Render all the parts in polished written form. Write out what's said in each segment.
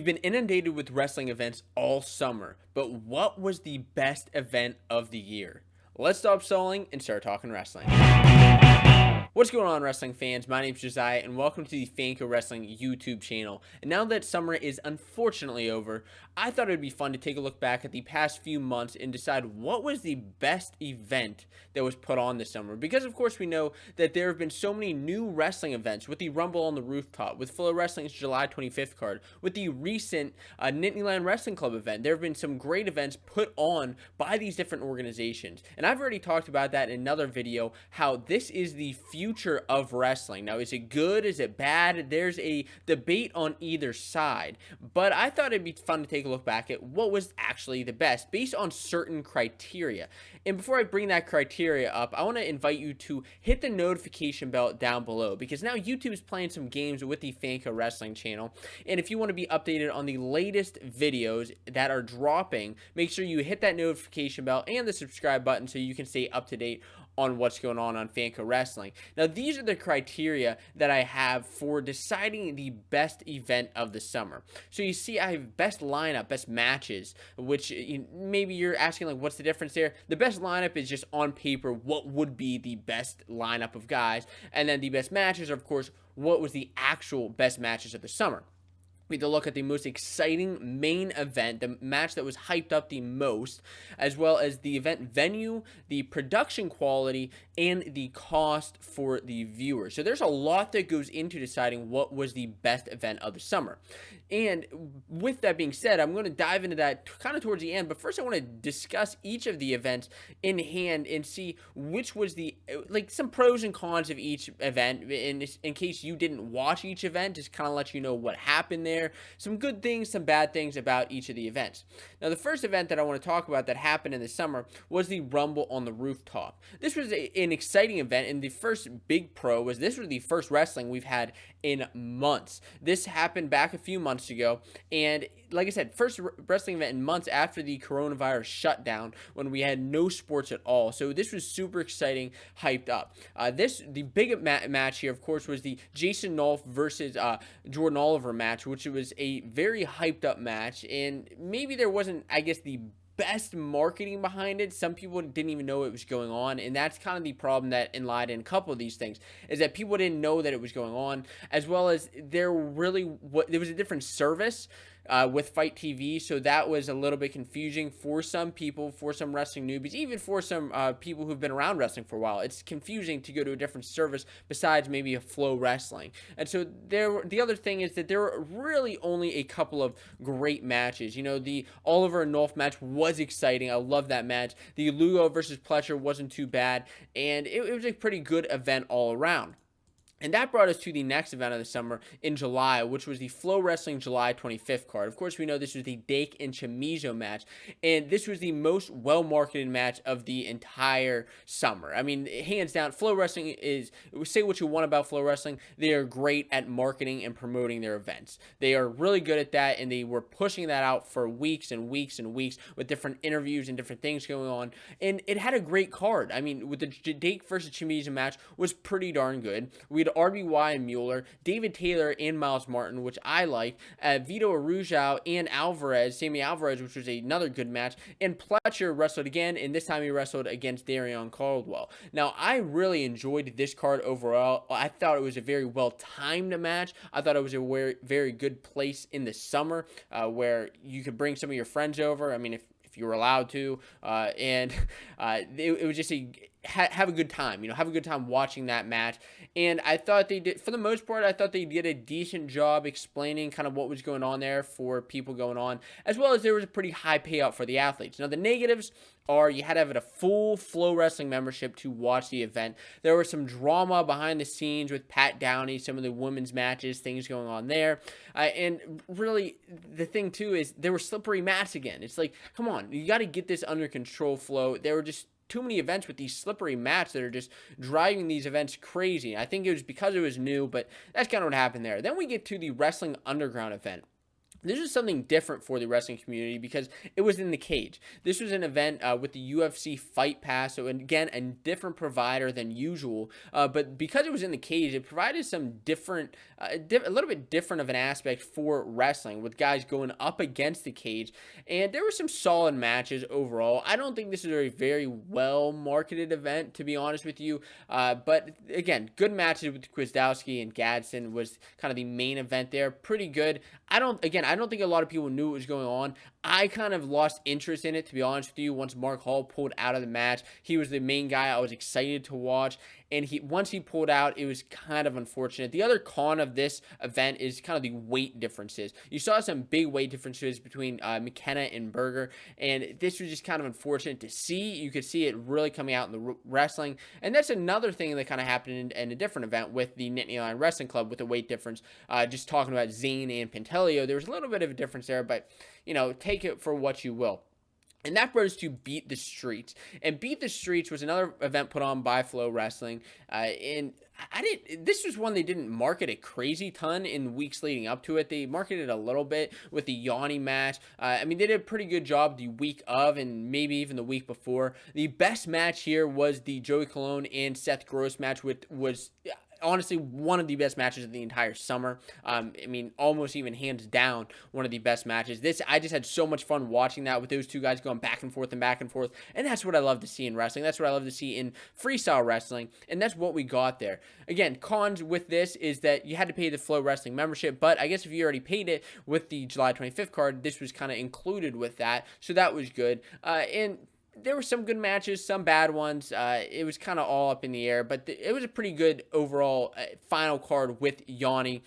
been inundated with wrestling events all summer, but what was the best event of the year? Let's stop stalling and start talking wrestling. What's going on, wrestling fans? My name's Josiah, and welcome to the Fanco Wrestling YouTube channel. And now that summer is unfortunately over, I thought it would be fun to take a look back at the past few months and decide what was the best event that was put on this summer. Because, of course, we know that there have been so many new wrestling events with the Rumble on the Rooftop, with Flow Wrestling's July 25th card, with the recent Nittany Lion Wrestling Club event. There have been some great events put on by these different organizations. And I've already talked about that in another video, how this is the future of wrestling. Now, is it good? Is it bad? There's a debate on either side, but I thought it'd be fun to take a look back at what was actually the best based on certain criteria. And before I bring that criteria up, I want to invite you to hit the notification bell down below, because now YouTube is playing some games with the Fanco Wrestling channel, and if you want to be updated on the latest videos that are dropping, make sure you hit that notification bell and the subscribe button so you can stay up to date on what's going on Fanco Wrestling. Now, these are the criteria that I have for deciding the best event of the summer. So you see, I have best lineup, best matches, which maybe you're asking, like, what's the difference there? The best lineup is just on paper what would be the best lineup of guys, and then the best matches are, of course, what was the actual best matches of the summer. We had to look at the most exciting main event, the match that was hyped up the most, as well as the event venue, the production quality, and the cost for the viewer. So there's a lot that goes into deciding what was the best event of the summer. And with that being said, I'm going to dive into that kind of towards the end, but first I want to discuss each of the events in hand and see which was the, like, some pros and cons of each event, in case you didn't watch each event, just kind of let you know what happened there. Some good things, some bad things about each of the events. Now, the first event that I want to talk about that happened in the summer was the Rumble on the Rooftop. This was an exciting event, and the first big pro was this was the first wrestling we've had in months. This happened back a few months ago, and like I said, first wrestling event in months after the coronavirus shutdown, when we had no sports at all. So this was super exciting, hyped up. The big match here, of course, was the Jason Nolf versus Jordan Oliver match, which was a very hyped up match, and maybe there wasn't, I guess, the best marketing behind it. Some people didn't even know it was going on, and that's kind of the problem that lied in a couple of these things, is that people didn't know that it was going on, as well as there was a different service with Fight TV, so that was a little bit confusing for some people, for some wrestling newbies, even for some people who've been around wrestling for a while. It's confusing to go to a different service besides maybe a Flow Wrestling. And so the other thing is that there were really only a couple of great matches. You know, the Oliver and Nolf match was exciting. I love that match. The Lugo versus Pletcher wasn't too bad, and it was a pretty good event all around. And that brought us to the next event of the summer in July, which was the Flow Wrestling July 25th card. Of course, we know this was the Dake and Chamizo match, and this was the most well-marketed match of the entire summer. I mean, hands down, Flow Wrestling is, say what you want about Flow Wrestling, they are great at marketing and promoting their events. They are really good at that, and they were pushing that out for weeks and weeks and weeks with different interviews and different things going on, and it had a great card. I mean, with the Dake versus Chamizo match was pretty darn good. We had RBY and Mueller, David Taylor and Miles Martin, which I like, Vito Arujau and Sammy Alvarez, which was another good match, and Pletcher wrestled again, and this time he wrestled against Darion Caldwell. Now, I really enjoyed this card overall. I thought it was a very well-timed match. I thought it was a very good place in the summer where you could bring some of your friends over. I mean, if you were allowed to, and it was just have a good time, have a good time watching that match. And I thought they did, for the most part, I thought they did a decent job explaining kind of what was going on there for people going on, as well as there was a pretty high payout for the athletes. Now, the negatives are you had to have a full Flow Wrestling membership to watch the event. There was some drama behind the scenes with Pat Downey, some of the women's matches, things going on there. And really, the thing, too, is there were slippery mats again. It's like, come on, you got to get this under control, Flow. There were just too many events with these slippery mats that are just driving these events crazy. I think it was because it was new, but that's kind of what happened there. Then we get to the Wrestling Underground event, This was something different for the wrestling community because it was in the cage. This was an event with the UFC Fight Pass, so again, a different provider than usual. But because it was in the cage, it provided some different, a little bit different of an aspect for wrestling, with guys going up against the cage. And there were some solid matches overall. I don't think this is a very well marketed event, to be honest with you. But again, good matches with Kwiatkowski and Gadsden was kind of the main event there. Pretty good. I don't think a lot of people knew what was going on. I kind of lost interest in it, to be honest with you, once Mark Hall pulled out of the match. He was the main guy I was excited to watch, and once he pulled out, it was kind of unfortunate. The other con of this event is kind of the weight differences. You saw some big weight differences between McKenna and Berger, and this was just kind of unfortunate to see. You could see it really coming out in the wrestling, and that's another thing that kind of happened in a different event with the Nittany Lion Wrestling Club with the weight difference. Just talking about Zane and Pentelio, there was a little bit of a difference there, but take it for what you will. And that brought us to Beat the Streets. And Beat the Streets was another event put on by Flow Wrestling. And this was one they didn't market a crazy ton in weeks leading up to it. They marketed a little bit with the Yanni match. They did a pretty good job the week of and maybe even the week before. The best match here was the Joey Colon and Seth Gross match, which was honestly one of the best matches of the entire summer. Almost even hands down one of the best matches. I just had so much fun watching that, with those two guys going back and forth, and that's what I love to see in wrestling. That's what I love to see in freestyle wrestling, and that's what we got there. Again, cons with this is that you had to pay the Flow Wrestling membership, but I guess if you already paid it with the July 25th card, this was kind of included with that, so that was good. And there were some good matches, some bad ones. It was kind of all up in the air, but it was a pretty good overall final card with Yanni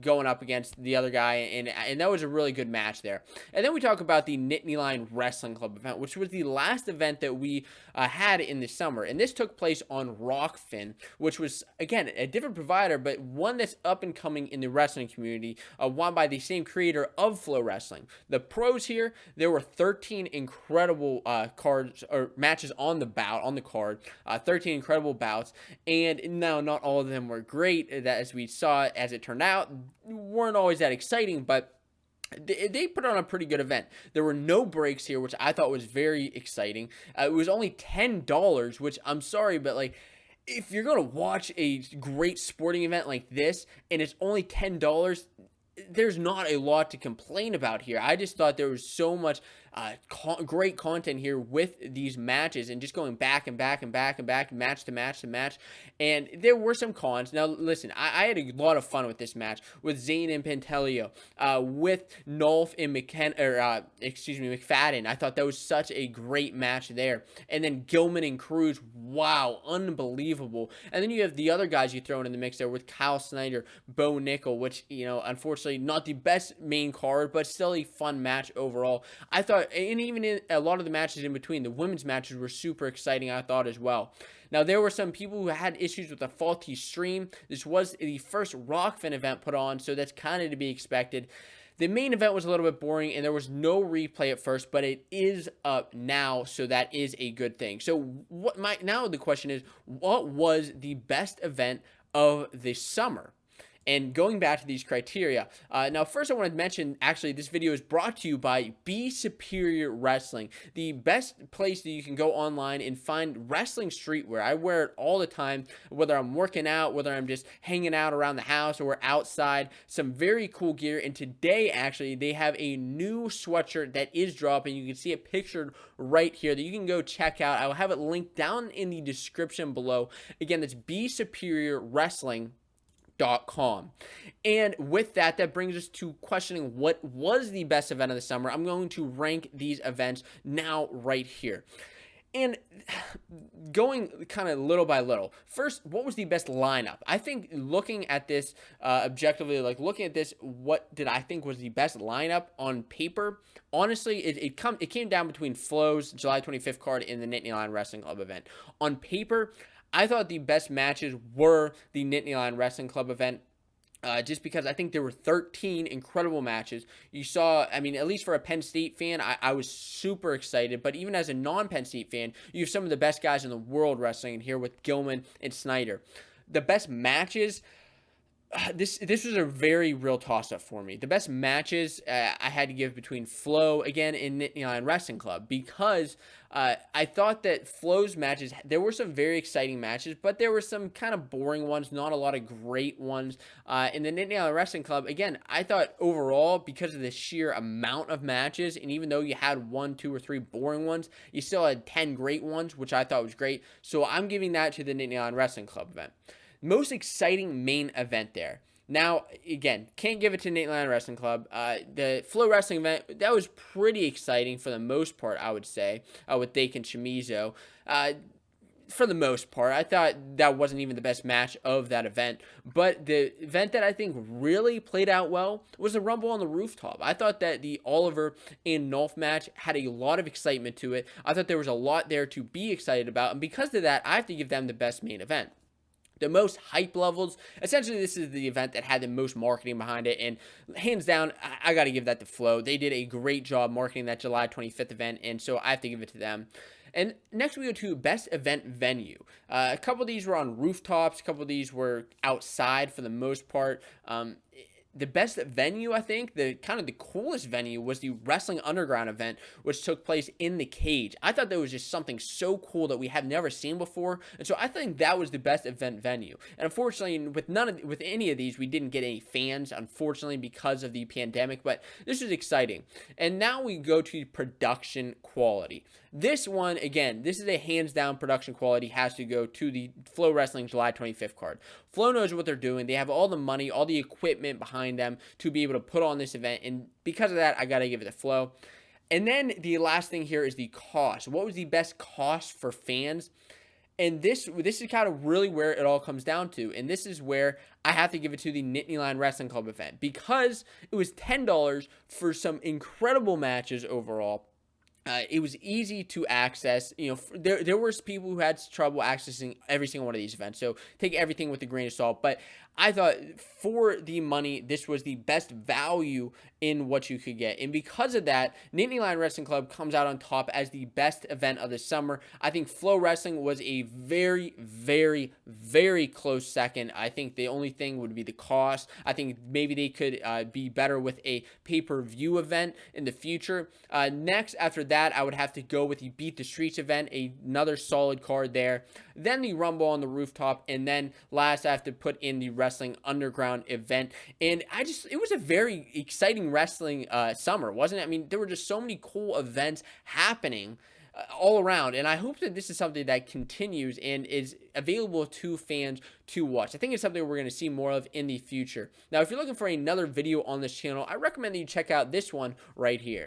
going up against the other guy, and that was a really good match there. And then we talk about the Nittany Lion Wrestling Club event, which was the last event that we had in the summer, and this took place on Rockfin, which was, again, a different provider, but one that's up and coming in the wrestling community, won by the same creator of Flow Wrestling. The pros here, there were 13 incredible cards or matches on the card, 13 incredible bouts, and now not all of them were great, as we saw as it turned out, weren't always that exciting, but they put on a pretty good event. There were no breaks here, which I thought was very exciting. It was only $10, which, I'm sorry, but if you're going to watch a great sporting event like this and it's only $10, there's not a lot to complain about here. I just thought there was so much great content here with these matches, and just going back and back and back and back, match to match to match. And there were some cons. Now, listen, I had a lot of fun with this match with Zane and Pentelio, with Nolf and McFadden. I thought that was such a great match there. And then Gilman and Cruz, wow, unbelievable. And then you have the other guys you throw in the mix there with Kyle Snyder, Bo Nickel, which, unfortunately not the best main card, but still a fun match overall. I thought, and even in a lot of the matches in between, the women's matches were super exciting, I thought, as well. Now, there were some people who had issues with a faulty stream. This was the first Rockfin event put on, so that's kind of to be expected. The main event was a little bit boring, and there was no replay at first, but it is up now, so that is a good thing. So now the question is, what was the best event of the summer? And going back to these criteria, now first I want to mention, actually, this video is brought to you by Be Superior Wrestling, the best place that you can go online and find wrestling streetwear. I wear it all the time, whether I'm working out, whether I'm just hanging out around the house or outside. Some very cool gear, and today, actually, they have a new sweatshirt that is dropping. You can see it pictured right here that you can go check out. I will have it linked down in the description below. Again, that's Be Superior Wrestling. And with that brings us to questioning what was the best event of the summer. I'm going to rank these events now right here. And going kind of little by little. First, what was the best lineup? I think looking at this objectively, looking at this, what did I think was the best lineup on paper? Honestly, it came down between Flow's July 25th card and the Nittany Lion Wrestling Club event. On paper, I thought the best matches were the Nittany Lion Wrestling Club event, just because I think there were 13 incredible matches. You saw, at least for a Penn State fan, I was super excited. But even as a non-Penn State fan, you have some of the best guys in the world wrestling in here with Gilman and Snyder. The best matches, This was a very real toss up for me. The best matches I had to give between Flo again and Nittany Lion Wrestling Club, because I thought that Flo's matches, there were some very exciting matches, but there were some kind of boring ones, not a lot of great ones. In the Nittany Lion Wrestling Club, again, I thought overall, because of the sheer amount of matches, and even though you had 1, 2, or 3 boring ones, you still had 10 great ones, which I thought was great. So I'm giving that to the Nittany Lion Wrestling Club event. Most exciting main event there. Now, again, can't give it to Nittany Lion Wrestling Club. The Flow Wrestling event, that was pretty exciting for the most part, I would say, with Dake and Shimizu. For the most part, I thought that wasn't even the best match of that event. But the event that I think really played out well was the Rumble on the Rooftop. I thought that the Oliver and Nolf match had a lot of excitement to it. I thought there was a lot there to be excited about. And because of that, I have to give them the best main event. The most hype levels, essentially this is the event that had the most marketing behind it, and hands down, I got to give that to Flow. They did a great job marketing that July 25th event, and so I have to give it to them. And next we go to best event venue. A couple of these were on rooftops, a couple of these were outside for the most part. The best venue, I think, the kind of the coolest venue was the Wrestling Underground event, which took place in the cage. I thought that was just something so cool that we have never seen before, and so I think that was the best event venue. And unfortunately, with any of these, we didn't get any fans, unfortunately, because of the pandemic. But this was exciting. And now we go to production quality. This one, again, this is a hands down production quality, has to go to the Flow Wrestling July 25th card. Flow knows what they're doing. They have all the money, all the equipment behind them to be able to put on this event. And because of that, I got to give it to Flow. And then the last thing here is the cost. What was the best cost for fans? And this is kind of really where it all comes down to. And this is where I have to give it to the Nittany Lion Wrestling Club event, because it was $10 for some incredible matches overall. It was easy to access. There were people who had trouble accessing every single one of these events, so take everything with a grain of salt. But I thought for the money, this was the best value in what you could get. And because of that, Nittany Lion Wrestling Club comes out on top as the best event of the summer. I think Flow Wrestling was a very, very, very close second. I think the only thing would be the cost. I think maybe they could be better with a pay-per-view event in the future. Next, after that, I would have to go with the Beat the Streets event, another solid card there. Then the Rumble on the Rooftop, and then last I have to put in the Wrestling Underground event. And it was a very exciting wrestling summer, wasn't it? I mean, there were just so many cool events happening all around, and I hope that this is something that continues and is available to fans to watch. I think it's something we're going to see more of in the future. Now, if you're looking for another video on this channel, I recommend that you check out this one right here.